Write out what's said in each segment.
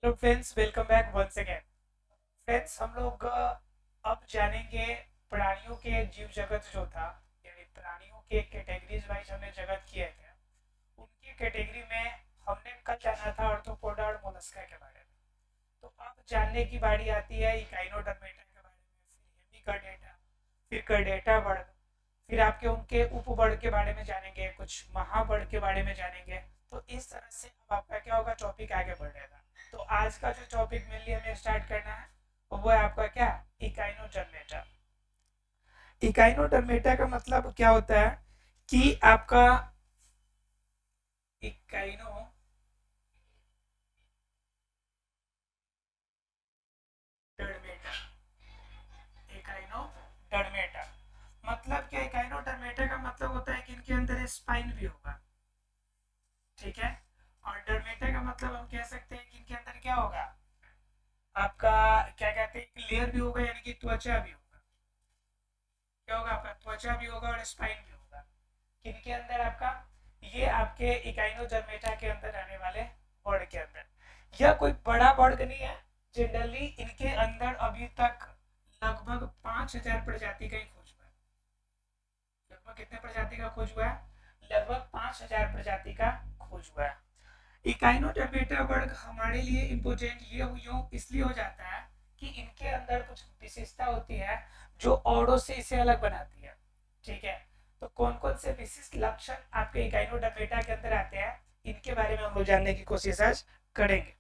Hello friends, welcome back once again. Friends, हम लोग अब जानेंगे प्राणियों के जीव जगत जो था, यानी प्राणियों के कैटेगरीज वाइज हमने जगत किए थे। उनकी कैटेगरी में हमने कल जाना था आर्थ्रोपोडा और मोलस्का के बारे में। तो अब जानने की बारी आती है इकाइनोडर्मेटा के बारे में, फिर हेमिकॉर्डेटा, फिर कर्डेटा वर्ग, फिर आपके उनके उपवर्ग के बारे में जानेंगे, कुछ महावर्ग के बारे में जानेंगे। तो इस तरह से अब आपका क्या होगा, टॉपिक आगे बढ़ेगा। तो आज का जो टॉपिक मेनली हमें स्टार्ट करना है वो है आपका क्या, इकाइनोडर्मेटा। इकाइनोडर्मेटा का मतलब क्या होता है कि आपका इकाइनो डर्मेटा, इकाइनोडर्मेटा मतलब क्या, इकाइनोडर्मेटा का मतलब होता है कि इनके अंदर स्पाइन भी होगा। ठीक है। और डर्मेटा का मतलब हम कह सकते हैं कि इनके अंदर क्या होगा, आपका क्या कहते हैं, लेयर भी होगा, यानी कि त्वचा भी होगा। क्या होगा, आपका त्वचा भी होगा और स्पाइन भी होगा। किनके अंदर, आपका ये आपके इकाइनोडर्मेटा के अंदर आने वाले वर्ग के अंदर। यह कोई बड़ा वर्ग नहीं है। जनरली इनके अंदर अभी तक लगभग 5,000 प्रजाति का ही खोज हुआ है। लगभग कितने प्रजाति का खोज हुआ है, लगभग 5,000 प्रजाति का खोज हुआ है। इकाइनोडर्मेटा वर्ग हमारे लिए इम्पोर्टेंट ये इसलिए हो जाता है कि इनके अंदर कुछ विशेषता होती है जो औरों से इसे अलग बनाती है। ठीक है। तो कौन कौन से विशिष्ट लक्षण आपके इकाइनोडर्मेटा के अंदर आते हैं, इनके बारे में हम लोग जानने की कोशिश आज करेंगे।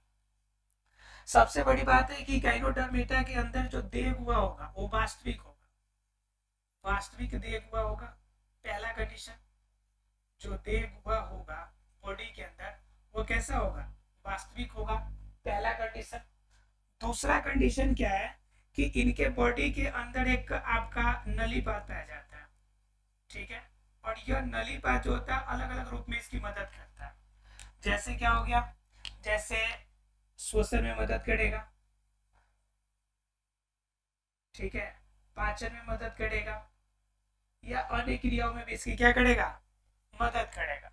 सबसे बड़ी बात है कि इकाइनोडर्मेटा के अंदर जो देह हुआ होगा वो वास्तविक होगा। वास्तविक देह हुआ होगा, पहला कंडीशन। जो देह हुआ होगा बॉडी के अंदर वो कैसा होगा, वास्तविक होगा, पहला कंडीशन। दूसरा कंडीशन क्या है कि इनके बॉडी के अंदर एक आपका नलीपात पाया जाता है। ठीक है। और यह नलीपात जो होता है अलग अलग रूप में इसकी मदद करता है। जैसे क्या हो गया, जैसे श्वसन में मदद करेगा। ठीक है। पाचन में मदद करेगा, या अन्य क्रियाओं में भी इसकी क्या करेगा, मदद करेगा।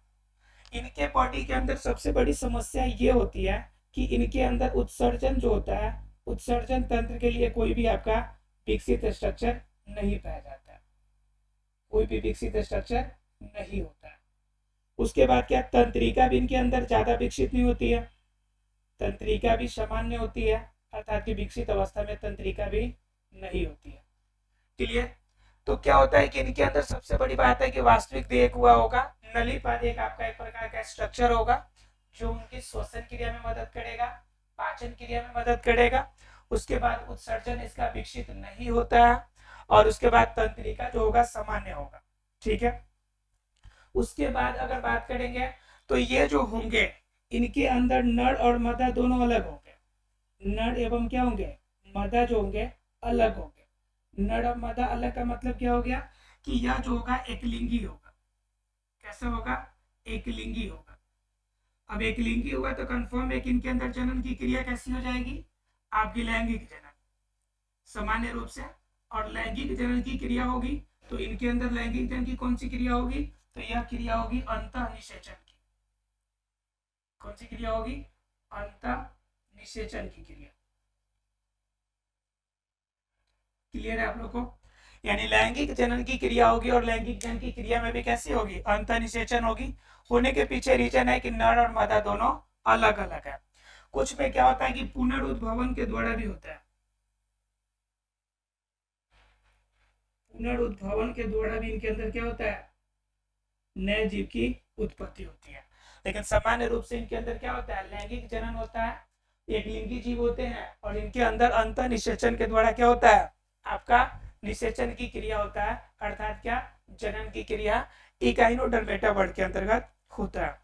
इनके बॉडी के अंदर सबसे बड़ी समस्या ये होती है कि इनके अंदर उत्सर्जन जो होता है, उत्सर्जन तंत्र के लिए कोई भी आपका विकसित स्ट्रक्चर नहीं पाया जाता है। कोई भी विकसित स्ट्रक्चर नहीं होता है। उसके बाद क्या, तंत्रिका भी इनके अंदर ज्यादा विकसित नहीं होती है। तंत्रिका भी सामान्य होती है, अर्थात की विकसित अवस्था में तंत्रिका भी नहीं होती है। क्लियर। तो क्या होता है कि इनके अंदर सबसे बड़ी बात है कि वास्तविक देह हुआ होगा, नलीपाद एक आपका एक प्रकार का स्ट्रक्चर होगा जो उनकी श्वसन क्रिया में मदद करेगा, पाचन क्रिया में मदद करेगा। उसके बाद उत्सर्जन इसका विकसित नहीं होता है, और उसके बाद तंत्रिका जो होगा सामान्य होगा। ठीक है। उसके बाद अगर बात करेंगे तो ये जो होंगे, इनके अंदर नर और मदा दोनों अलग होंगे। नर एवं क्या होंगे, मदा जो होंगे अलग होंगे। नर और मदा अलग का मतलब क्या हो गया कि यह जो होगा एक लिंगी होगा। कैसा होगा, एक लिंगी होगा। अब एक लिंगी होगा तो कंफर्म है कि इनके अंदर जनन की क्रिया कैसी हो जाएगी, आपकी लैंगिक जनन सामान्य रूप से। और लैंगिक जनन की क्रिया होगी तो इनके अंदर लैंगिक जनन की कौन सी क्रिया होगी, तो यह क्रिया होगी अंतः निषेचन की। कौन सी क्रिया होगी, अंतः निषेचन की क्रिया। क्लियर है आप लोग को। यानी लैंगिक जनन की क्रिया होगी, और लैंगिक जनन की क्रिया में भी कैसी होगी, अंतः निषेचन होगी। होने के पीछे रीजन है कि नर और मादा दोनों अलग अलग है। कुछ में क्या होता है कि पुनरुद्भवन के द्वारा भी होता है। पुनरुद्भवन के द्वारा भी इनके अंदर क्या होता है, नए जीव की उत्पत्ति होती है। लेकिन सामान्य रूप से इनके अंदर क्या होता है, लैंगिक जनन होता है, एक लिंगी जीव होते हैं, और इनके अंदर अंतः निषेचन के द्वारा क्या होता है, आपका निषेचन की क्रिया होता है, अर्थात क्या, जनन की क्रिया इकाइनोडर्मेटा वर्ग के अंतर्गत होता है।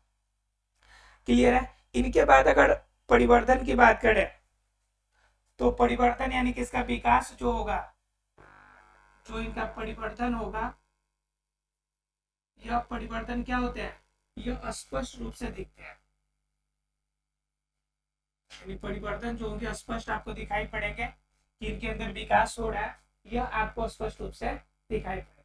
क्लियर है। इनके बाद अगर परिवर्धन की बात करें तो परिवर्तन यानी कि इसका विकास जो होगा, जो इनका परिवर्तन होगा, यह परिवर्तन क्या होते हैं, यह स्पष्ट रूप से दिखते हैं। यानी परिवर्तन जो होंगे स्पष्ट आपको दिखाई पड़ेंगे कि इनके अंदर विकास हो रहा है, यह आपको स्पष्ट रूप से दिखाई पड़ेगा।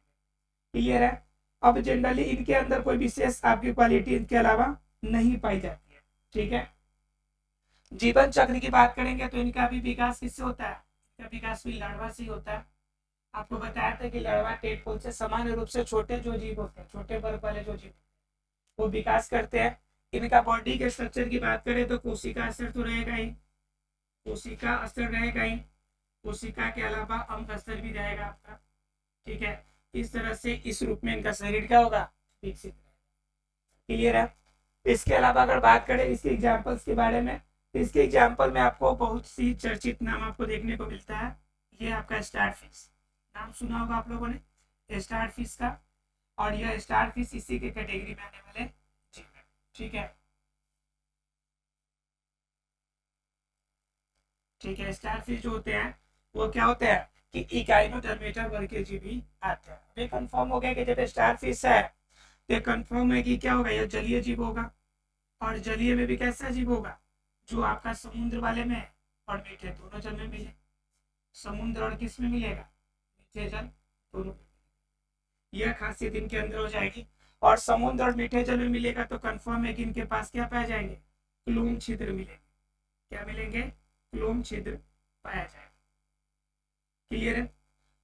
क्लियर है। अब जनरली इनके अंदर कोई विशेष आपकी क्वालिटी इनके अलावा नहीं पाई जाती है। ठीक है। जीवन चक्र की बात करेंगे तो इनका भी विकास किससे होता है? इनका विकास भी लार्वा से ही होता है। आपको बताया था कि लार्वा टेडपोल से सामान्य रूप से छोटे जो जीव होते हैं, छोटे वर्ग वाले जो जीव वो विकास करते हैं। इनका बॉडी के स्ट्रक्चर की बात करें तो कोशिका स्तर तो रहेगा ही, कोशिका स्तर रहेगा ही, कोशिका के अलावा अंग स्तर भी रहेगा आपका। ठीक है, इस तरह से इस रूप में इनका शरीर क्या होगा? विकसित। क्लियर है? इसके अलावा अगर बात करें इसके एग्जाम्पल्स के बारे में, तो इसके एग्जाम्पल में आपको बहुत सी चर्चित नाम आपको देखने को मिलता है। ये आपका स्टार फिश, नाम सुना होगा आप लोगों ने स्टार फिश का, और यह स्टार फिश इसी के कैटेगरी में आने वाले जीव है। ठीक है, ठीक है। स्टार फिश जो होते हैं वो क्या होते हैं कि इकाइनोडर्मेटा वर्ग के जीव ही आते हैं। ये कंफर्म हो गया कि जब स्टार फिश है तो कंफर्म है कि क्या होगा, यह जलीय जीव होगा। और जलीय में भी कैसा जीव होगा? जो आपका समुद्र वाले में और मीठे दोनों जल में मिले। समुद्र और किस में मिलेगा? मीठे जल दोनों में। यह खासियत इनके अंदर हो जाएगी। और समुद्र और मीठे जल में मिलेगा तो कंफर्म है कि इनके पास क्या पाए जाएंगे? क्लोम छिद्र मिलेंगे। क्या मिलेंगे? क्लोम छिद्र पाया जाएगा। क्लियर है?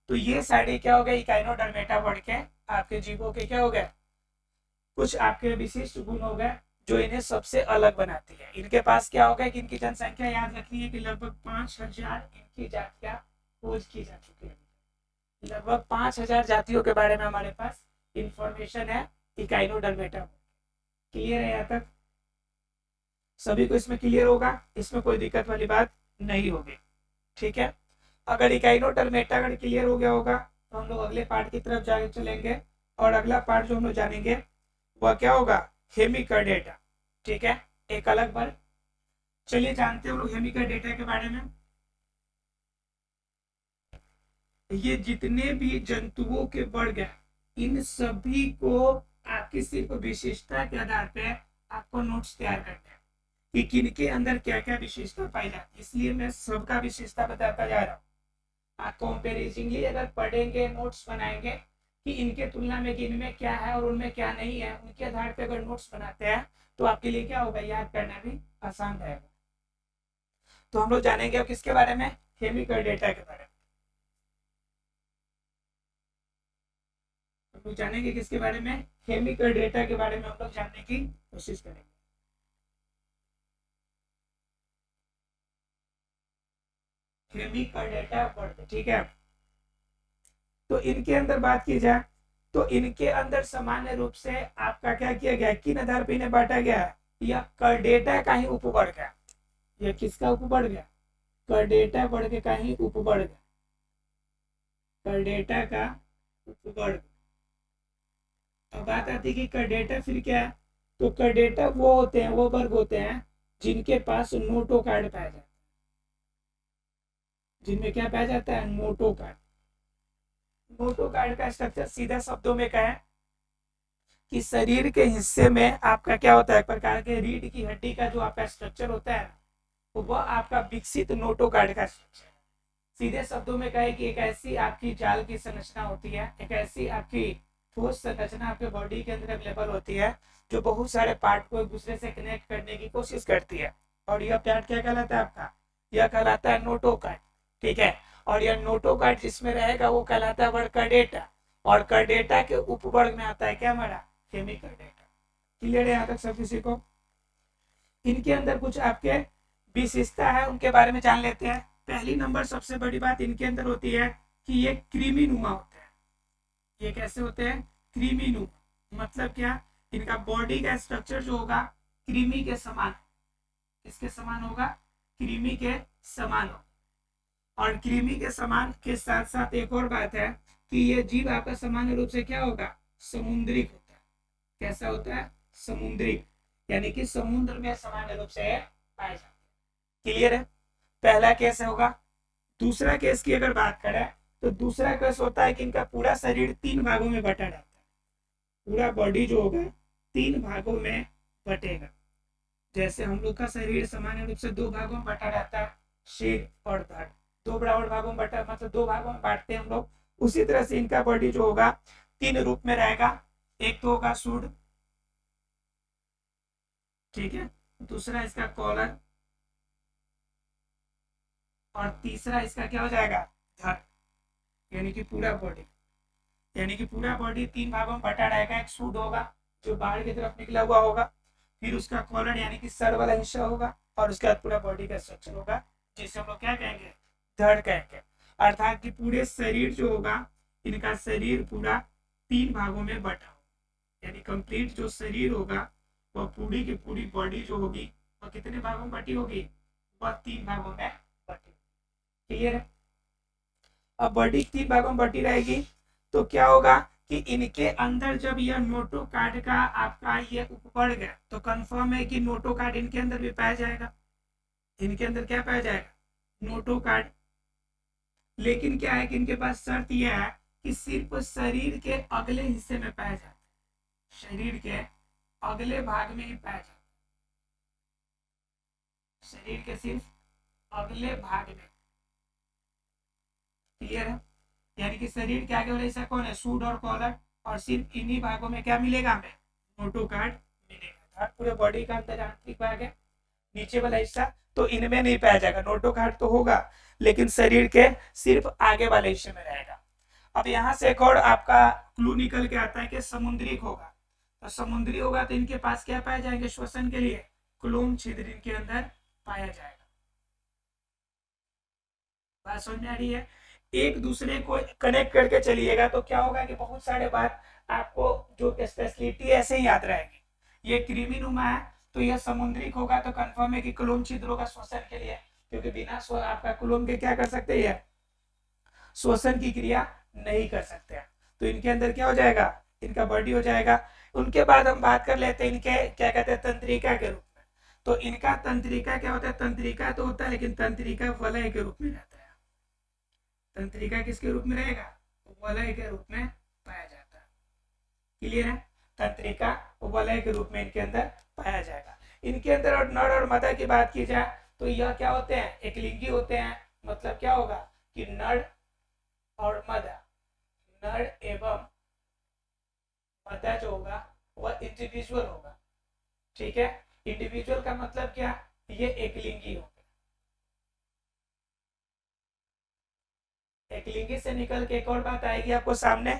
तो ये सारे क्या हो गए? इकाइनोडर्मेटा वर्ग के आपके जीवों के क्या हो गए? कुछ आपके विशिष्ट गुण हो गए जो इन्हें सबसे अलग बनाती है। इनके पास क्या होगा कि इनकी जनसंख्या याद रखनी है कि लगभग 5000 इनकी जातियां खोज की जा चुकी है। लगभग 5000 जातियों के बारे में हमारे पास इंफॉर्मेशन है इकाइनोडर्मेटा। क्लियर है? यहाँ तक सभी को इसमें क्लियर होगा, इसमें कोई दिक्कत वाली बात नहीं होगी। ठीक है, अगर इकाइनोडर्मेटा अगर क्लियर हो गया होगा तो हम लोग अगले पार्ट की तरफ जाके चलेंगे। और अगला पार्ट जो हम लोग जानेंगे वह क्या होगा? हेमिकर्डेटा। ठीक है, एक अलग वर्ग। चलिए जानते हैं हम लोग हेमिकर्डेटा के बारे में। ये जितने भी जंतुओं के वर्ग हैं इन सभी को आपकी सिर्फ विशेषता के आधार पे आपको नोट्स तैयार करने हैं कि किनके अंदर क्या क्या विशेषता पाई जाती है। इसलिए मैं सबका विशेषता बताता जा रहा हूँ। आप कंपेरिजनली अगर पढ़ेंगे, नोट्स बनाएंगे कि इनके तुलना में इनमें क्या है और उनमें क्या नहीं है, उनके आधार पे अगर नोट्स बनाते हैं तो आपके लिए क्या होगा? याद करना भी आसान रहेगा। तो हम लोग जानेंगे अब किसके बारे में? हेमिकर्डेटा के बारे में। हम लोग जानेंगे किसके बारे में? हेमिकर्डेटा के बारे में हम लोग जानने की कोशिश करेंगे। हेमिकर्डेटा वर्ग। ठीक है, तो इनके अंदर बात की जाए तो इनके अंदर सामान्य रूप से आपका क्या किया गया? किन आधार पर इन्हें बांटा गया है? यह कर्डेटा का ही उपवर्ग है। यह किसका उपवर्ग है? कर्डेटा वर्ग का ही उपवर्ग है। कर्डेटा का उपवर्ग। अब बात आती है कि कर्डेटा फिर क्या है? तो कर्डेटा वो होते हैं, वो वर्ग होते हैं जिनके पास नोटोकार्ड पाया जाता है। जिनमें क्या पाया जाता है? नोटोकार्ड। नोटोकार्ड का स्ट्रक्चर सीधा शब्दों में कहें कि शरीर के हिस्से में आपका क्या होता है? एक प्रकार के रीढ़ की हड्डी का जो आपका स्ट्रक्चर होता है वह आपका विकसित नोटोकार्ड का स्ट्रक्चर। सीधे शब्दों में कहे कि एक ऐसी आपकी जाल की संरचना होती है, एक ऐसी आपकी ठोस संरचना आपके बॉडी के अंदर अवेलेबल होती है जो बहुत सारे पार्ट को एक दूसरे से कनेक्ट करने की कोशिश करती है। और यह पार्ट क्या कहलाता है आपका? यह कहलाता है नोटोकार्ड। ठीक है, और यह नोटोकार्ड जिसमें रहेगा वो कहलाता है वर्ग कर्डेटा। और कर्डेटा के उपवर्ग में आता है क्या हमारा? हेमिकर्डेटा। क्लियर है यहाँ तक सब किसी को? इनके अंदर कुछ आपके विशेषता है, उनके बारे में जान लेते हैं। पहली नंबर सबसे बड़ी बात इनके अंदर होती है कि ये क्रीमी नुमा होते हैं। ये कैसे होते हैं? क्रीमी नुमा। मतलब क्या? इनका बॉडी का स्ट्रक्चर जो होगा क्रीमी के समान। किसके समान होगा? क्रीमी के समान होगा। और क्रीमी के समान के साथ साथ एक और बात है कि ये जीव आपका सामान्य रूप से क्या होगा? समुद्रिक होता है। कैसा होता है? समुद्रिक, यानी कि समुद्र में सामान्य रूप से पाए जाते हैं। क्लियर है? पहला केस होगा। दूसरा केस की अगर बात करें तो दूसरा केस होता है कि इनका पूरा शरीर 3 भागों में बटा रहता है। पूरा बॉडी जो होगा 3 भागों में बटेगा। जैसे हम लोग का शरीर सामान्य रूप से 2 भागों में बटा रहता है, सिर और धड़। 2 बराबर भागों में बटा, मतलब 2 भागों में बांटते हैं हम लोग। उसी तरह से इनका बॉडी जो होगा 3 रूप में रहेगा। एक तो होगा सूंड, ठीक है, दूसरा इसका कॉलर, और तीसरा इसका क्या हो जाएगा, धड़, यानी कि पूरा बॉडी, यानी कि पूरा बॉडी 3 भागों में बटा रहेगा। एक सूट होगा जो बाहर की तरफ निकला हुआ होगा, फिर उसका कॉलर यानी कि सर वाला हिस्सा होगा, और उसके बाद पूरा बॉडी का स्ट्रक्चर होगा जिसे हम लोग क्या कहेंगे, धड़ कहेंगे। अर्थात कि पूरे शरीर जो होगा, इनका शरीर पूरा 3 भागों में बटा होगा, यानी कंप्लीट जो शरीर होगा वह पूरी की पूरी बॉडी जो होगी वह कितने भागों में बटी होगी, वह 3 भागों में बटी। क्लियर है। अब बॉडी 3 भागों में बटी रहेगी तो क्या होगा कि इनके अंदर जब यह नोटोकार्ड का आपका ये उपवर्ग गया तो कंफर्म है कि नोटोकार्ड इनके अंदर भी पाया जाएगा। इनके अंदर क्या पाया जाएगा, नोटोकार्ड। लेकिन क्या है कि इनके पास शर्त यह है कि सिर्फ शरीर के अगले हिस्से में पाया जाता है, शरीर के अगले भाग में ही पाया जाता है, शरीर के सिर्फ अगले भाग में। क्लियर है। यानी कि शरीर के आगे वाला हिस्सा कौन है, सूट और कॉलर, और सिर्फ इन्हीं भागों में क्या मिलेगा हमें, नोटोकार्ड मिलेगा। पूरे बॉडी का अंदर आंतरिक भाग है, नीचे वाला हिस्सा तो इनमें नहीं पाया जाएगा, नोटोकार्ड तो होगा लेकिन शरीर के सिर्फ आगे वाले हिस्से में रहेगा। अब यहाँ से एक और आपका क्लू निकल के आता है कि समुद्रिक होगा, तो समुद्री होगा तो इनके पास क्या पाए जाएंगे, श्वसन के लिए क्लोम छिद्र इनके अंदर पाया जाएगा। बात समझ में आ रही है। एक दूसरे को कनेक्ट करके चलिएगा तो क्या होगा कि बहुत सारे बात आपको जो स्पेशलिटी ऐसे ही याद रहेगी। ये कृमि नुमा है तो यह समुद्रिक होगा तो कंफर्म है कि क्लोम छिद्रों का श्वसन के लिए, क्योंकि बिना आपका क्लोम के क्या कर सकते हैं, श्वसन की क्रिया नहीं कर सकते हैं। तो इनके अंदर क्या हो जाएगा, इनका बॉडी हो जाएगा। उनके बाद हम बात कर लेते हैं इनके क्या कहते हैं, तंत्रिका के रूप में। तो इनका तंत्रिका क्या होता है, तंत्रिका तो होता है लेकिन तंत्रिका वलय के रूप में रहता है। तंत्रिका किसके रूप में रहेगा, वलय के रूप में पाया जाता है। क्लियर है। तंत्रिका वलय के रूप में इनके अंदर पाया जाएगा। इनके अंदर और नर और मदा की बात की जाए तो यह क्या होते हैं, एकलिंगी होते हैं। मतलब क्या होगा कि नर और मदा, नर एवं मदा जो होगा वह इंडिविजुअल होगा। ठीक है। इंडिविजुअल का मतलब क्या, ये एकलिंगी होगा। एकलिंगी से निकल के एक और बात आएगी आपको सामने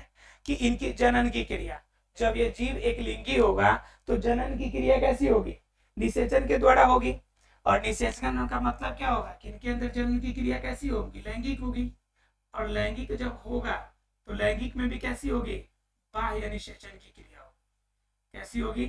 कि इनकी जनन की क्रिया, जब ये जीव एकलिंगी होगा तो जनन की क्रिया कैसी होगी, निषेचन के द्वारा होगी। और निषेचन का मतलब क्या होगा कि इनके अंदर जनन की क्रिया कैसी होगी, लैंगिक होगी। और लैंगिक जब होगा तो लैंगिक में भी कैसी होगी, बाह्य निषेचन की क्रिया होगी। कैसी होगी,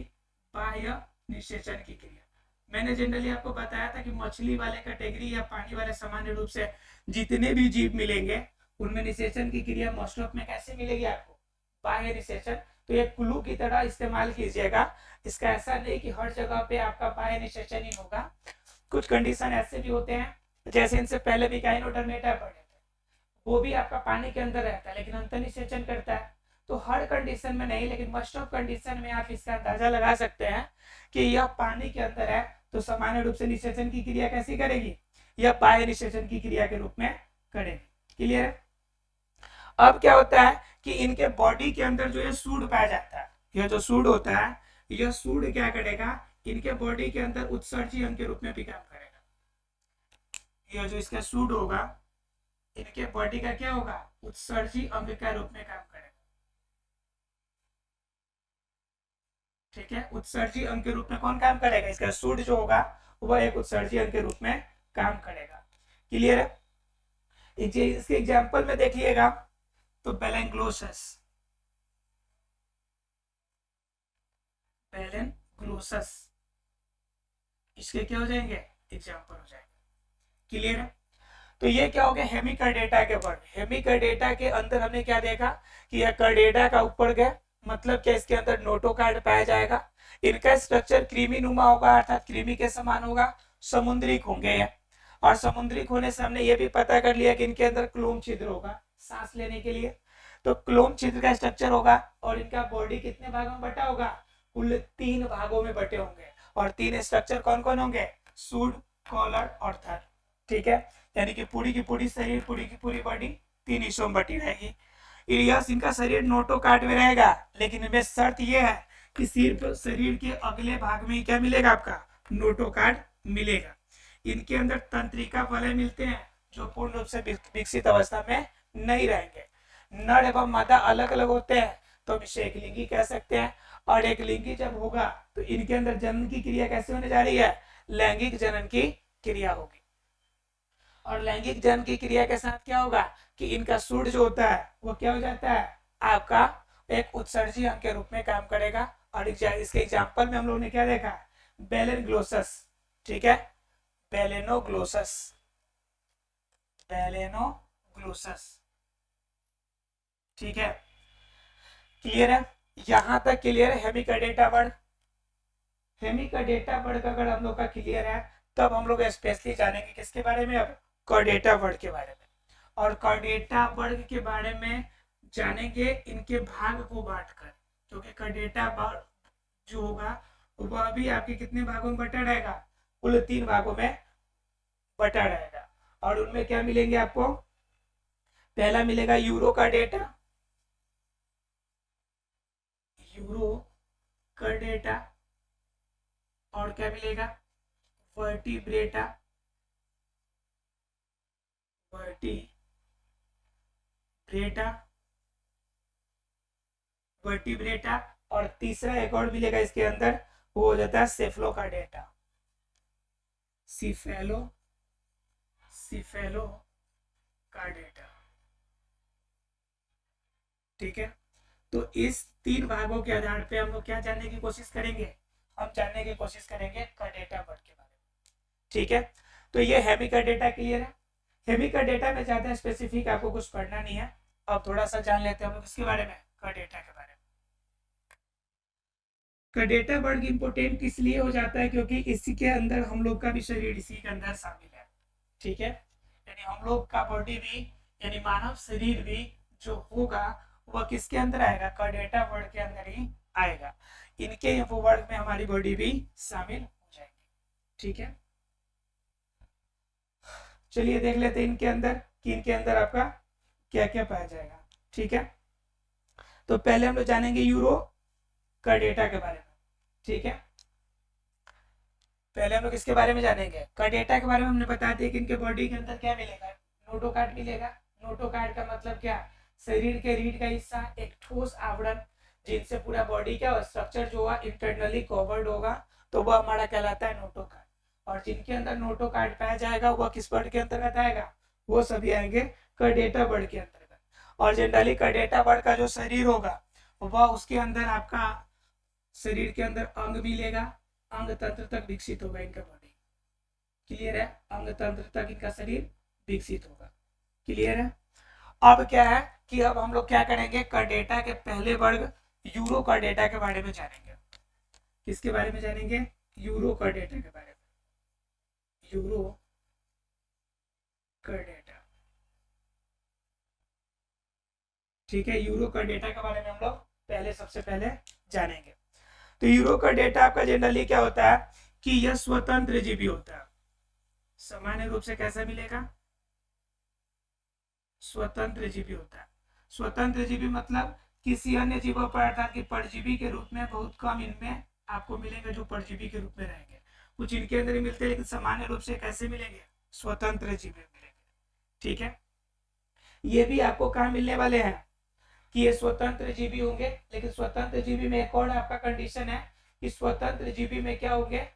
बाह्य निषेचन की क्रिया। मैंने जनरली आपको बताया था कि मछली वाले कैटेगरी या पानी वाले सामान्य रूप से जितने भी जीव मिलेंगे उनमें निषेचन की क्रिया मोस्ट ऑफ में कैसे मिलेगी आपको, बाह्य निषेचन। तो ये क्लू की तरह इस्तेमाल कीजिएगा। इसका ऐसा नहीं कि हर जगह पे आपका बाह्य निषेचन ही होगा। कुछ कंडीशन ऐसे भी होते हैं, जैसे इनसे पहले भी गाइनोडर्मेटा पढ़े थे, वो भी आपका पानी के अंदर रहता है लेकिन अंतर निषेचन करता है। तो हर कंडीशन में नहीं लेकिन मोस्ट ऑफ कंडीशन में आप इसका अंदाजा लगा सकते हैं कि यह पानी के अंदर है तो सामान्य रूप से निषेचन की क्रिया कैसी करेगी, यह बाह्य निषेचन की क्रिया के रूप में करेगी। क्लियर है। अब क्या होता है कि इनके बॉडी के अंदर जो ये सूड पाया जाता है, यह जो सूड होता है, यह सूड क्या करेगा, इनके बॉडी के अंदर उत्सर्जी अंग के रूप में भी काम करेगा। यह जो इसका सूड होगा इनके बॉडी का क्या होगा, उत्सर्जी अंग का रूप में काम करेगा। ठीक है। उत्सर्जी अंग के रूप में कौन काम करेगा, इसका सूड जो होगा वह एक उत्सर्जी अंग के रूप में काम करेगा। क्लियर है। इसके एग्जांपल में देखिएगा तो बेलेंग्लोसस, बेलेंग्लोसस इसके क्या हो जाएंगे, एग्जांपल हो जाएंगे। क्लियर है। तो ये क्या हो गया, हेमिकर्डेटा के वर्ग। हेमिकर्डेटा के अंदर हमने क्या देखा कि यह कर्डेटा का ऊपर गया, मतलब क्या इसके अंदर नोटोकार्ड पाया जाएगा। इनका स्ट्रक्चर कृमि नुमा होगा, अर्थात कृमि के समान होगा। समुद्रिक होंगे ये, और समुद्रिक होने से हमने ये भी पता कर लिया कि इनके अंदर क्लोम छिद्र होगा सांस लेने के लिए। तो क्लोम छिद्र का स्ट्रक्चर होगा और इनका बॉडी कितने भागों में बटा होगा, कुल 3 भागों में बटे होंगे। और 3 स्ट्रक्चर कौन कौन होंगे, सूड, कॉलर और थर। ठीक है। यानी कि पूरी की पूरी शरीर, पूरी की पूरी बॉडी 3 हिस्सों में बटी रहेगी। यस, इनका शरीर नोटोकार्ड में रहेगा लेकिन इनमें शर्त यह है कि सिर्फ शरीर के अगले भाग में ही क्या मिलेगा, आपका नोटोकार्ड मिलेगा। इनके अंदर तंत्रिका वलय मिलते हैं जो पूर्ण रूप से विकसित अवस्था में नहीं रहेंगे। नर एवं मादा अलग अलग होते हैं तो हम इसे एक लिंगी कह सकते हैं। और एक लिंगी जब होगा तो इनके अंदर जनन की क्रिया कैसे होने जा रही है, लैंगिक जनन की क्रिया होगी। और लैंगिक जनन की क्रिया के साथ क्या होगा कि इनका सूड जो होता है वो क्या हो जाता है, आपका एक उत्सर्जी अंग के रूप में काम करेगा। और इसके एग्जाम्पल में हम लोगों ने क्या देखा, बेलेनग्लोसस, ठीक है, बेलेनोग्लोसस, बेलेनोग्लोसस, ठीक है, क्लियर है, यहां तक क्लियर है। हेमिकॉर्डेटा वर्ड, हेमिकॉर्डेटा वर्ड का अगर हम लोग का क्लियर है तब हम लोग स्पेशली जानेंगे किसके बारे में, अब कॉर्डेटा वर्ड के बारे में। और कॉर्डेटा वर्ग के बारे में जानेंगे इनके भाग को बांटकर, क्योंकि कॉर्डेटा वर्ग जो होगा वह भी आपके कितने भागों में बटा रहेगा, कुल 3 भागों में बटा रहेगा। और उनमें क्या मिलेंगे आपको, पहला मिलेगा यूरो का डेटा, यूरो का डेटा, और क्या मिलेगा, वर्टिब्रेटा, वर्टिब्रेटा, वर्टिब्रेटा, और तीसरा एक और मिलेगा इसके अंदर, वो हो जाता है सेफलो का डेटा, सिफेलो, सिफेलो का डेटा, ठीक है। तो इस 3 भागों के आधार पे हम लोग क्या जानने की कोशिश करेंगे, हम जानने की कोशिश करेंगे कॉर्डेटा वर्ड के बारे में, ठीक है। तो ये हेमी का डेटा क्लियर है। हेमी का डेटा में ज्यादा स्पेसिफिक आपको कुछ पढ़ना नहीं है। अब थोड़ा सा जान लेते हैं हम लोग इसके बारे में, कॉर्डेटा के बारे में। कॉर्डेटा वर्ड इंपोर्टेंट इसलिए हो जाता है क्योंकि इसी के अंदर हम लोग का भी शरीर इसी के अंदर शामिल है, ठीक है। यानी हम लोग का बॉडी भी, यानी मानव शरीर भी जो होगा वह किसके अंदर आएगा, कॉर्डेटा वर्ड के अंदर ही आएगा। इनके वर्ड में हमारी बॉडी भी शामिल हो जाएगी, ठीक है। चलिए देख लेते हैं इनके अंदर कि इनके अंदर आपका क्या क्या पाया जाएगा, ठीक है। तो पहले हम लोग जानेंगे यूरो कॉर्डेटा के बारे में, ठीक है। पहले हम लोग इसके बारे में जानेंगे, कॉर्डेटा के बारे में हमने बता दिया कि इनके बॉडी के अंदर क्या मिलेगा, नोटोकार्ड मिलेगा। नोटोकार्ड का मतलब क्या, शरीर के रीढ़ का हिस्सा, एक ठोस आवरण जिनसे पूरा बॉडी का स्ट्रक्चर जो होगा इंटरनली कवर्ड होगा, तो वह हमारा कहलाता है नोटोकार्ड। और जिनके अंदर नोटोकार्ड पाया जाएगा वह किस वर्ड के अंतर्गत आएगा, वो सभी आएंगे कॉर्डेटा वर्ड के अंतर्गत। और जनरली कॉर्डेटा वर्ड का जो शरीर होगा वह उसके अंदर आपका शरीर के अंदर अंग मिलेगा, अंग तंत्र तक विकसित होगा इनका बॉडी, क्लियर है, अंग तंत्र तक इनका शरीर विकसित होगा, क्लियर है। अब क्या है कि अब हम लोग क्या करेंगे, कॉर्डेटा के पहले वर्ग यूरो कॉर्डेटा के बारे में जानेंगे। किसके बारे में जानेंगे, यूरो कॉर्डेटा के बारे में, यूरो कॉर्डेटा, ठीक है। यूरो कॉर्डेटा के बारे में हम लोग पहले सबसे पहले जानेंगे। तो यूरो कॉर्डेटा आपका जनरली क्या होता है कि यह स्वतंत्र जीवी होता है। सामान्य रूप से कैसा मिलेगा, स्वतंत्र जीवी होता है। स्वतंत्र जीवी मतलब किसी अन्य जीवों पर अर्थात कि परजीवी के रूप में बहुत कम इनमें आपको मिलेंगे जो परजीवी के रूप में रहेंगे, कुछ इनके अंदर ही मिलते हैं, लेकिन सामान्य रूप से कैसे मिलेंगे, स्वतंत्र जीवी मिलेंगे, ठीक है। ये भी आपको कहाँ मिलने वाले हैं कि ये स्वतंत्र जीवी होंगे, लेकिन स्वतंत्र जीवी में एक और आपका कंडीशन है कि स्वतंत्र जीवी में क्या होंगे,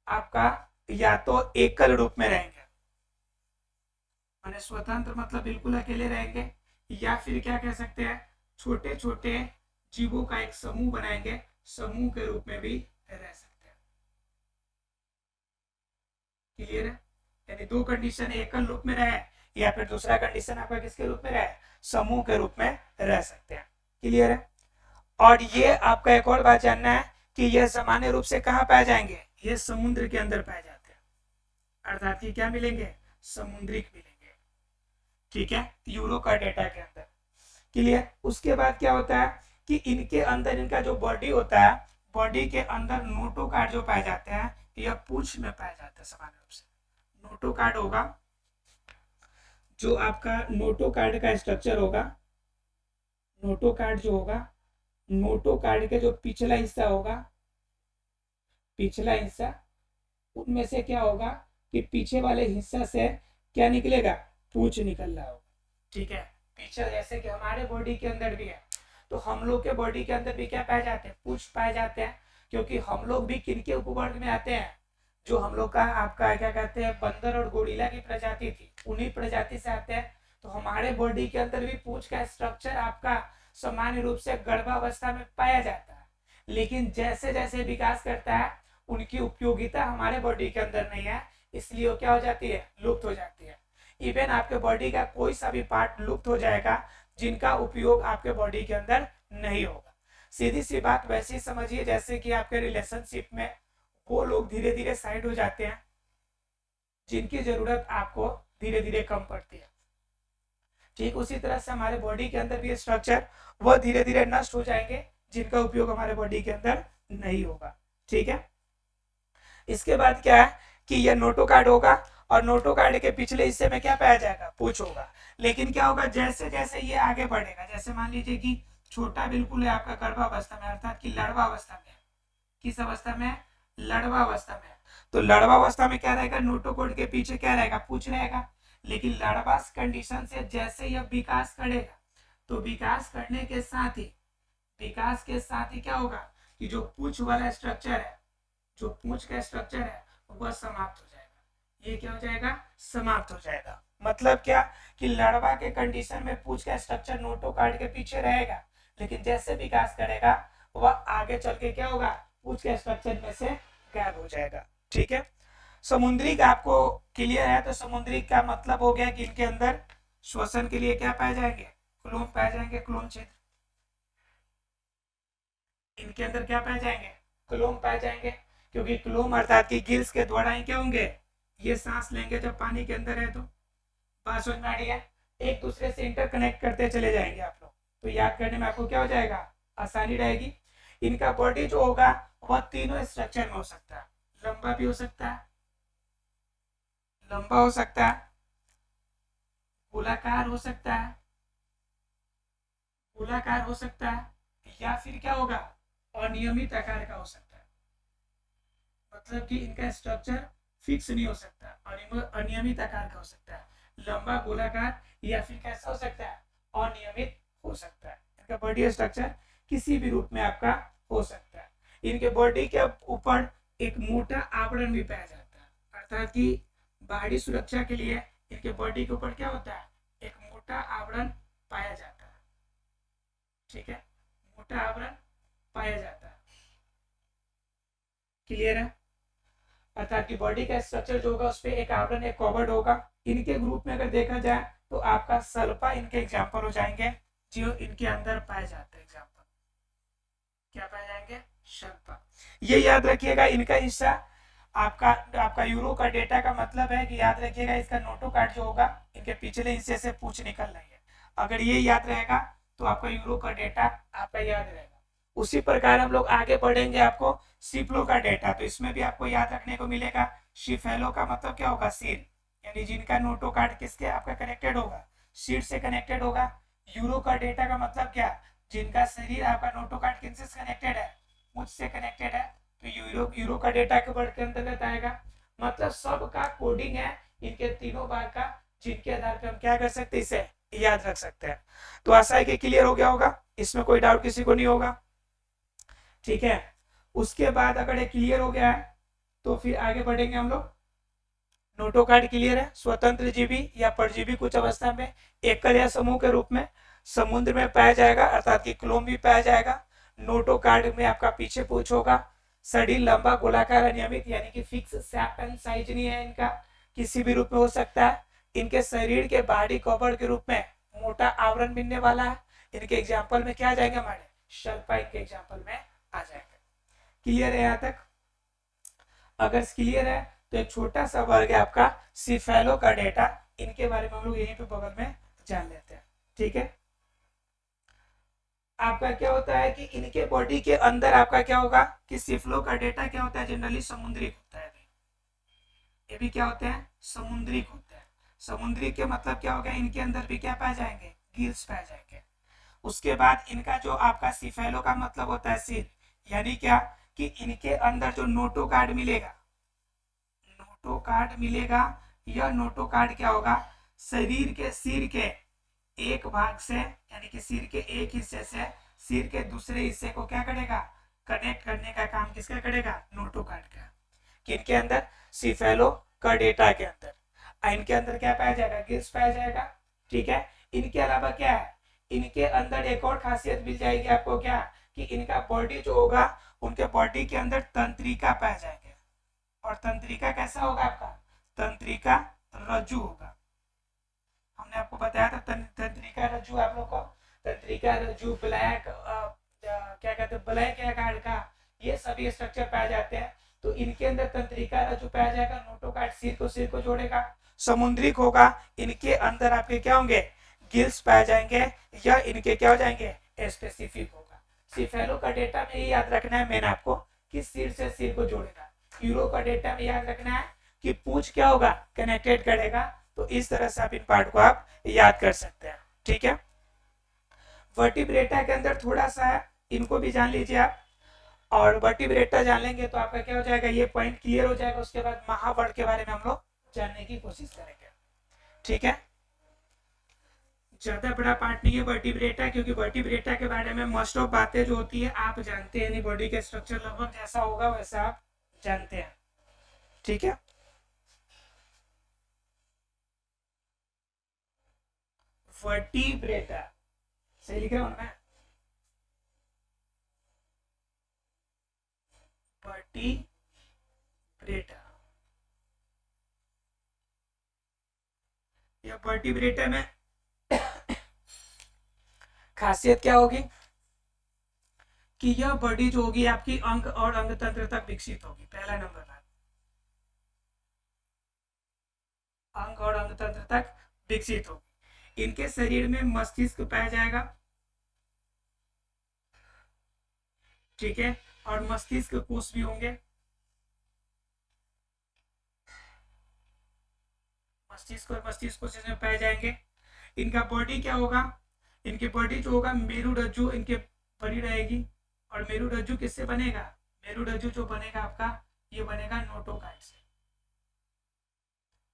आपका या तो एकल रूप में रहेंगे, माने स्वतंत्र मतलब बिल्कुल अकेले रहेंगे, या फिर क्या कह सकते हैं, छोटे छोटे जीवों का एक समूह बनाएंगे, समूह के रूप में भी रह सकते हैं, क्लियर है। यानी 2 कंडीशन, एकल रूप में रहे या फिर दूसरा कंडीशन आपका किसके रूप में रहे, समूह के रूप में रह सकते हैं, क्लियर है। और ये आपका एक और बात जानना है कि यह सामान्य रूप से कहाँ पाए जाएंगे, ये समुद्र के अंदर पाए जाते हैं, अर्थात कि क्या मिलेंगे, समुद्रिक मिलेंगे, ठीक है, यूरो कॉर्डेटा के अंदर, क्लियर। उसके बाद क्या होता है कि इनके अंदर इनका जो बॉडी होता है, बॉडी के अंदर नोटोकार्ड जो पाए जाते हैं, यह पूंछ में पाए जाते हैं सामान्य रूप से। नोटोकार्ड होगा, जो आपका नोटोकार्ड का स्ट्रक्चर होगा, नोटोकार्ड जो होगा, नोटोकार्ड के जो पिछला हिस्सा होगा, पिछला हिस्सा, उनमें से क्या होगा कि पीछे वाले हिस्सा से क्या निकलेगा, पूछ निकल रहा होगा, ठीक है। पीछे जैसे कि हमारे बॉडी के अंदर भी है, तो हम लोग के बॉडी के अंदर भी क्या पाए जाते हैं, पूछ पाए जाते हैं, क्योंकि हम लोग भी किनके उपवर्ग में आते हैं, जो हम लोग का आपका क्या कहते हैं बंदर और गोरिल्ला की प्रजाति थी, उन्हीं प्रजाति से आते हैं। तो हमारे बॉडी के अंदर भी पूंछ का स्ट्रक्चर आपका सामान्य रूप से गर्भावस्था में पाया जाता है, लेकिन जैसे जैसे विकास करता है उनकी उपयोगिता हमारे बॉडी के अंदर नहीं है, इसलिए वो क्या हो जाती है, लुप्त हो जाती है। इवन आपके बॉडी का कोई सा भी पार्ट लुप्त हो जाएगा जिनका उपयोग आपके बॉडी के अंदर नहीं होगा। सीधी सी बात वैसे ही समझिए जैसे कि आपके रिलेशनशिप में वो लोग धीरे धीरे साइड हो जाते हैं जिनकी जरूरत आपको धीरे धीरे कम पड़ती है, ठीक उसी तरह से हमारे बॉडी के अंदर भी स्ट्रक्चर वह धीरे धीरे नष्ट हो जाएंगे जिनका उपयोग हमारे बॉडी के अंदर नहीं होगा, ठीक है। इसके बाद क्या है कि यह नोटोकार्ड होगा और नोटोकार्ड के पिछले हिस्से में क्या पाया जाएगा, पूछ होगा। लेकिन क्या होगा, जैसे जैसे ये आगे बढ़ेगा, जैसे मान लीजिए कि छोटा बिल्कुल है आपका गर्भावस्था में, अर्थात कि लड़वावस्था में, किस अवस्था में, लड़वावस्था में, तो लड़वावस्था में क्या रहेगा, नोटोकॉर्ड के पीछे क्या रहेगा, पूछ रहेगा। लेकिन लड़वा कंडीशन से जैसे यह विकास करेगा, तो विकास करने के साथ ही, विकास के साथ ही क्या होगा कि जो पूछ वाला स्ट्रक्चर है, जो पूछ का स्ट्रक्चर है वह समाप्त हो जाएगा। ये क्या हो जाएगा, समाप्त हो जाएगा। मतलब क्या कि लड़वा के कंडीशन में पूछ का स्ट्रक्चर नोटोकॉर्ड के पीछे रहेगा, लेकिन जैसे विकास करेगा वह आगे चल के क्या होगा, पूछ के स्ट्रक्चर में से गायब हो जाएगा, ठीक है। समुद्री का आपको क्लियर है, तो समुद्री का मतलब हो गया कि इनके अंदर श्वसन के लिए क्या पाए जाएंगे, क्लोम पाए जाएंगे, क्लोम क्षेत्र, इनके अंदर क्या पाए जाएंगे, क्लोम पाए जाएंगे, क्योंकि क्लोम अर्थात कि गिल्स के द्वारा ही क्या होंगे, ये सांस लेंगे जब पानी के अंदर है। तो बात समझ में आ रही है, एक दूसरे से इंटरकनेक्ट करते चले जाएंगे आप लोग, तो याद करने में आपको क्या हो जाएगा, आसानी रहेगी। इनका बॉडी जो होगा वह तीनों स्ट्रक्चर में हो सकता है, लंबा भी हो सकता है, लंबा हो सकता है, गोलाकार हो सकता है, गोलाकार हो सकता है, या फिर क्या होगा, अनियमित आकार का हो सकता है। मतलब कि इनका स्ट्रक्चर फिक्स नहीं हो सकता, अनियमित आकार का हो सकता है, लंबा, गोलाकार, या फिर कैसा हो सकता है, अनियमित हो सकता है। इनका बॉडी स्ट्रक्चर किसी भी रूप में आपका हो सकता है। इनके बॉडी के ऊपर एक मोटा आवरण भी पाया जाता है, अर्थात कि बाहरी सुरक्षा के लिए इनके बॉडी के ऊपर क्या होता है, एक मोटा आवरण पाया जाता है, ठीक है, मोटा आवरण पाया जाता है, क्लियर है। अर्थात कि बॉडी का स्ट्रक्चर जो होगा उस पर एक आवरण, एक कवर्ड होगा। इनके ग्रुप में अगर देखा जाए तो आपका सल्फा इनके एग्जाम्पल हो जाएंगे जो इनके अंदर पाए जाते हैं। एग्जाम्पल क्या पाए जाएंगे, सल्फा। ये याद रखिएगा, इनका हिस्सा आपका यूरो का डेटा का मतलब है कि याद रखिएगा इसका नोटोकार्ड जो होगा इनके पिछले हिस्से से पूछ निकल रही है। अगर ये याद रहेगा तो आपका यूरो का डेटा आपका याद रहेगा। उसी प्रकार हम लोग आगे बढ़ेंगे, आपको सिप्लो का डेटा, तो इसमें भी आपको याद रखने को मिलेगा। शिफेलो का मतलब क्या होगा, सिर, यानी जिनका नोटोकार्ड किसके आपका कनेक्टेड होगा, सिर से कनेक्टेड होगा। यूरो का डेटा का मतलब क्या, जिनका शरीर आपका नोटोकार्ड किनसे कनेक्टेड है, मुझसे कनेक्टेड है, तो यूरो का डेटा के वर्ड के अंतर्गत आएगा। मतलब सबका कोडिंग है इनके तीनों बार का, जिनके आधार पर हम क्या कर सकते हैं, इसे याद रख सकते हैं। तो आशा है कि क्लियर हो गया होगा, इसमें कोई डाउट किसी को नहीं होगा, ठीक है। उसके बाद अगर ये क्लियर हो गया है तो फिर आगे बढ़ेंगे हम लोग। नोटोकार्ड क्लियर है, स्वतंत्र जीवी या परजीवी कुछ अवस्था में एकल या समूह के रूप में समुद्र में पाया जाएगा, अर्थात कि क्लोम भी पाया जाएगा। नोटोकार्ड में आपका पीछे पूछ होगा, शरीर लंबा, गोलाकार, अनियमित, यानी कि फिक्स शेप एंड साइज नहीं है इनका, किसी भी रूप में हो सकता है। इनके शरीर के बाहरी कवर के रूप में मोटा आवरण मिलने वाला है। इनके एग्जाम्पल में क्या आ जाएंगे, हमारे सल्फा इनके एग्जाम्पल में आ जाएंगे। क्लियर है यहाँ तक? अगर क्लियर है तो एक छोटा सा वर्ग है आपका सिफेलो का डेटा, इनके बारे में हम लोग यहीं पे बगल में जान लेते हैं, ठीक है। आपका क्या होता है कि इनके बॉडी के अंदर आपका क्या होगा कि सिफेलो का डेटा क्या होता है, जनरली समुद्री होता है। ये भी क्या होते हैं, समुद्री होते हैं। समुद्री के मतलब क्या होगा, इनके अंदर भी क्या पाए जाएंगे, गिल्स पाए जाएंगे। उसके बाद इनका जो आपका सिफेलो का मतलब होता है सिर, यानी क्या कि इनके अंदर जो नोटोकार्ड मिलेगा, नोटोकार्ड मिलेगा, यह नोटोकार्ड क्या होगा, शरीर के सिर के एक भाग से यानी कि सिर के एक हिस्से से सिर के दूसरे हिस्से को क्या करेगा, कनेक्ट करने का काम किसका करेगा, नोटोकार्ड का। किनके अंदर, सिफेलोकार्डेटा के अंदर। इनके अंदर क्या पाया जाएगा, गिल्स पाया जाएगा। ठीक है, इनके अलावा क्या है, इनके अंदर एक और खासियत मिल जाएगी आपको, क्या कि इनका बॉडी जो होगा, उनके बॉडी के अंदर तंत्रिका पाए जाएंगे। और तंत्रिका कैसा होगा आपका, तंत्रिका रज्जु होगा। हमने आपको बताया था तंत्रिका रज्जु, आप लोग को तंत्रिका रज्जु, ब्लैक क्या कहते हैं, ब्लैक आकार का, ये सभी स्ट्रक्चर पाए जाते हैं। तो इनके अंदर तंत्रिका रज्जु पाया जाएगा, नोटोकार्ड सिर को जोड़ेगा। समुद्रिक होगा, इनके अंदर आपके क्या होंगे, गिल्स पाए जाएंगे, या इनके क्या हो जाएंगे, स्पेसिफिक होगा। सिफेलोकार्डेटा में ये याद रखना है मैंने आपको कि सिर से सिर को जोड़ेगा। यूरोकार्डेटा में याद रखना है कि पूंछ क्या होगा, कनेक्टेड करेगा। तो इस तरह से आप इन पार्ट को आप याद कर सकते हैं। ठीक है, वर्टिब्रेटा के अंदर थोड़ा सा है, इनको भी जान लीजिए आप। और वर्टिब्रेटा जान लेंगे तो आपका क्या हो जाएगा, ये पॉइंट क्लियर हो जाएगा। उसके बाद महावर्त के बारे में हम लोग जानने की कोशिश करेंगे। ठीक है, ज्यादा बड़ा पार्ट नहीं है वर्टिब्रेटा, क्योंकि वर्टिब्रेटा के बारे में मोस्ट ऑफ बातें जो होती है आप जानते हैं, बॉडी के स्ट्रक्चर लगभग जैसा होगा वैसा आप जानते हैं। ठीक है, वर्टिब्रेटा सही लिख रहा हूं मैं, वर्टिब्रेटा। या वर्टिब्रेटा में खासियत क्या होगी कि यह बॉडी जो होगी आपकी अंग और अंग तंत्र तक विकसित होगी। पहला नंबर बात, अंग और अंग तंत्र तक विकसित होगी। इनके शरीर में मस्तिष्क पाया जाएगा। ठीक है, और मस्तिष्क कोष भी होंगे। मस्तिष्क और मस्तिष्क कोष इसमें पाए जाएंगे। इनका बॉडी क्या होगा, इनकी बॉडी जो होगा मेरुरज्जु इनके बनी रहेगी। और मेरुरज्जु किससे बनेगा, मेरुरज्जु जो बनेगा आपका, ये बनेगा नोटोकार्ड से।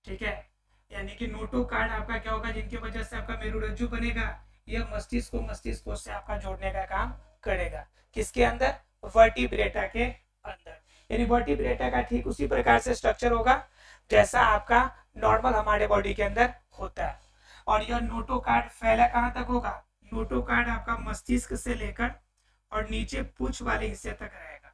ठीक है, यानी कि नोटोकार्ड आपका क्या होगा, जिनकी वजह से आपका मेरुरज्जु बनेगा, यह मस्तिष्क को मस्तिष्क कोष से आपका जोड़ने का काम करेगा। किसके अंदर, वर्टिब्रेटा के अंदर। यानी वर्टिब्रेटा का ठीक उसी प्रकार से स्ट्रक्चर होगा जैसा आपका नॉर्मल हमारे बॉडी के अंदर होता है। और यह नोटोकार्ड फैला कहां तक होगा, नोटोकार्ड आपका मस्तिष्क से लेकर और नीचे पूंछ वाले हिस्से तक रहेगा।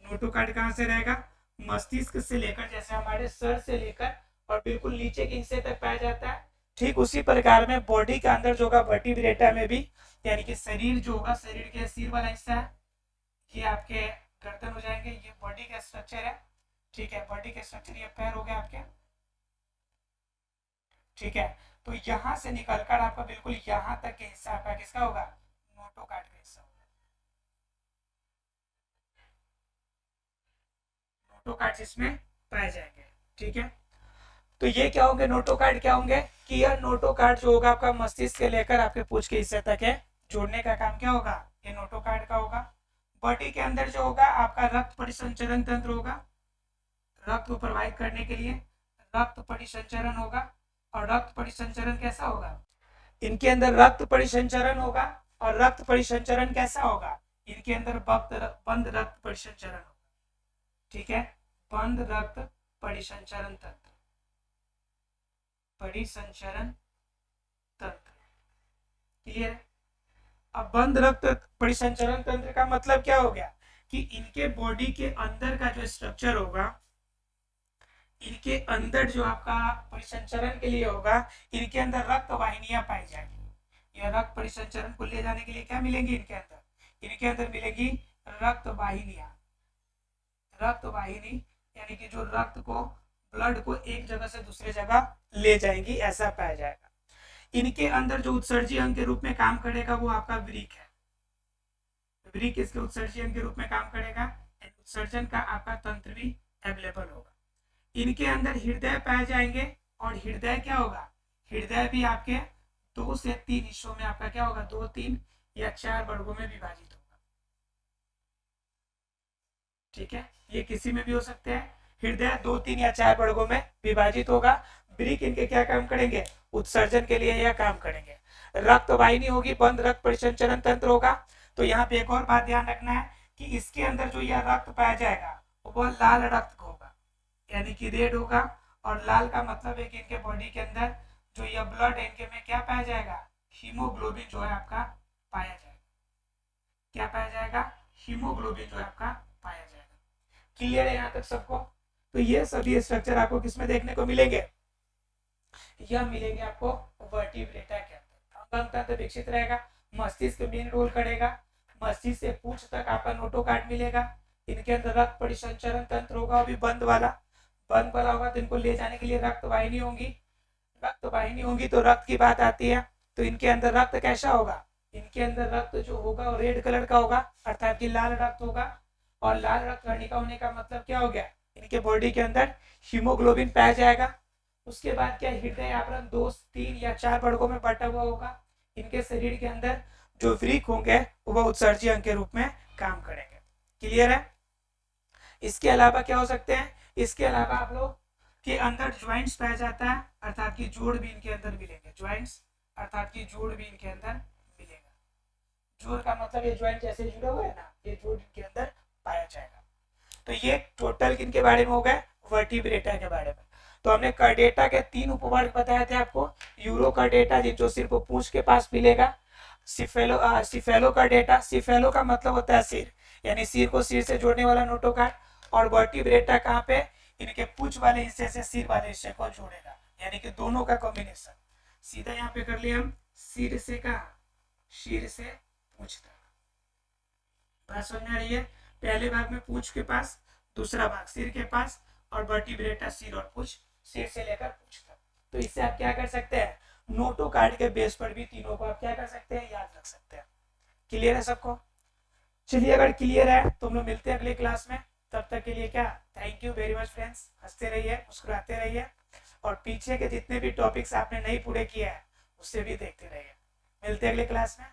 नोटोकार्ड कहां से रहेगा, मस्तिष्क से लेकर, जैसे हमारे सर से लेकर और बिल्कुल नीचे के हिस्से तक पाया जाता है। ठीक उसी प्रकार में बॉडी के अंदर जो होगा वर्टिब्रेटा में भी, यानी कि शरीर जो होगा, शरीर के सिर वाला हिस्सा है, ये आपके गर्दन हो जाएंगे, ये बॉडी का स्ट्रक्चर है। ठीक है, बॉडी के स्ट्रक्चर, ये पैर हो गए आपके। ठीक है, तो यहां से निकलकर आपका बिल्कुल यहां तक के हिस्सा आपका किसका होगा, नोटोकार्ड का हिस्सा होगा। नोटोकार्ड इसमें पाए जाएंगे। ठीक है, तो ये क्या होंगे, नोटोकार्ड क्या होंगे कि यह नोटोकार्ड जो होगा आपका मस्तिष्क से लेकर आपके पूंछ के हिस्से तक है, जोड़ने का काम क्या होगा, ये नोटोकार्ड का होगा। बॉडी के अंदर जो होगा आपका रक्त परिसंचरण तंत्र होगा, रक्त को प्रवाहित करने के लिए रक्त परिसंचरण होगा। और रक्त परिसंचरण कैसा होगा, इनके अंदर रक्त परिसंचरण होगा। और रक्त परिसंचरण कैसा होगा, इनके अंदर बंद रक्त परिसंचरण होगा। ठीक है, बंद रक्त परिसंचरण तंत्र, परिसंचरण तंत्र क्लियर। अब बंद रक्त परिसंचरण तंत्र का मतलब क्या हो गया कि इनके बॉडी के अंदर का जो स्ट्रक्चर होगा, इनके अंदर जो आपका परिसंचरण के लिए होगा, इनके अंदर रक्त वाहिनियां पाई जाएंगी। यह रक्त परिसंचरण को ले जाने के लिए क्या मिलेंगी इनके अंदर, इनके अंदर मिलेगी रक्त वाहिनियां। रक्त वाहिनी यानी कि जो रक्त को, ब्लड को एक जगह से दूसरे जगह ले जाएंगी, ऐसा पाया जाएगा। इनके अंदर जो उत्सर्जी अंग के रूप में काम करेगा वो आपका वृक्क है। वृक्क इसके उत्सर्जी अंग के रूप में काम करेगा। उत्सर्जन का आपका तंत्र भी अवेलेबल होगा। इनके अंदर हृदय पाए जाएंगे। और हृदय क्या होगा, हृदय भी आपके 2 से 3 हिस्सों में आपका क्या होगा, 2, 3 या 4 वर्गों में विभाजित होगा। ठीक है, ये किसी में भी हो सकते हैं। हृदय 2, 3 या 4 वर्गों में विभाजित होगा। ब्रिक इनके क्या काम करेंगे, उत्सर्जन के लिए यह काम करेंगे। रक्त वाहिनी होगी, बंद रक्त परिसंचरण तंत्र होगा। तो यहाँ पे एक और बात ध्यान रखना है कि इसके अंदर जो यह रक्त पाया जाएगा वो लाल रक्त होगा, यानी कि रेड होगा। और लाल का मतलब है कि इनके बॉडी के अंदर जो यह ब्लड है इनके में क्या पाया जाएगा, हीमोग्लोबिन जो है आपका पाया जाएगा। क्या पाया जाएगा, हीमोग्लोबिन जो है आपका पाया जाएगा। क्लियर है यहाँ तक सबको? तो ये सभी स्ट्रक्चर आपको किसमें देखने को मिलेंगे, यह मिलेंगे आपको वर्टिब्रेटा के अंदर। अंग तंत्र विकसित रहेगा, मस्तिष्क मेन रोल करेगा, मस्तिष्क से पूंछ तक आपका नोटोकार्ड मिलेगा। इनके अंदर रक्त परिसंचरण तंत्र होगा, वो भी बंद वाला होगा। तो इनको ले जाने के लिए रक्त वाहिनी होंगी, रक्त वाहिनी होंगी तो रक्त की बात आती है। तो इनके अंदर रक्त कैसा होगा, इनके अंदर रक्त जो होगा वो रेड कलर का होगा, अर्थात कि लाल रक्त होगा। और लाल रक्त कणिका होने का मतलब क्या हो गया, इनके बॉडी के अंदर हीमोग्लोबिन पाया जाएगा। उसके बाद क्या, हृदय आवरण 2, 3 या 4 वर्गों में बटा हुआ होगा। इनके शरीर के अंदर जो वृक्क होंगे वो उत्सर्जी अंग के रूप में काम करेंगे। क्लियर है? इसके अलावा क्या हो सकते हैं, इसके अलावा आप लोग के अंदर ज्वाइंट्स पाया जाता है, अर्थात कि जोड़ भी इनके अंदर मिलेंगे। ज्वाइंट्स अर्थात कि जोड़ भी इनके अंदर मिलेगा। जोड़ का मतलब ये ज्वाइंट जैसे जुड़े हुए हैं ना, ये जोड़ इनके अंदर पाया जाएगा। तो ये टोटल किनके बारे में हो गए, वर्टिब्रेटा के बारे में। तो हमने कार्डेटा के 3 उपवर्ग बताए थे आपको। यूरो कार्डेटा जो सिर्फ पूंछ के पास मिलेगा, सिफेलो कार्डेटा, सिफेलो का मतलब होता है सिर, यानी सिर को सिर से जोड़ने वाला नोटोकार्ड। और वर्टिब्रेटा कहाँ पे, इनके पूंछ वाले हिस्से से सिर वाले हिस्से को जोड़ेगा, यानी कि दोनों का कॉम्बिनेशन। सीधा यहाँ पे कर लिया हम, सिर से कहाँ, सिर से पूंछ तक। बात समझ में आ रही है? पहले भाग में पूंछ के पास, दूसरा भाग सिर के पास, और वर्टिब्रेटा सिर और पूंछ, सिर से लेकर पूंछ तक। तो इससे आप क्या कर सकते हैं, नोटोकार्ड के बेस पर भी तीनों को आप क्या कर सकते हैं, याद रख सकते हैं। क्लियर है सबको? चलिए, अगर क्लियर है तो हम लोग मिलते हैं अगले क्लास में। तब तक के लिए क्या, thank you very much friends. हंसते रहिए, मुस्कुराते रहिए, और पीछे के जितने भी टॉपिक्स आपने नहीं पूरे किए हैं उससे भी देखते रहिए। मिलते हैं अगले क्लास में।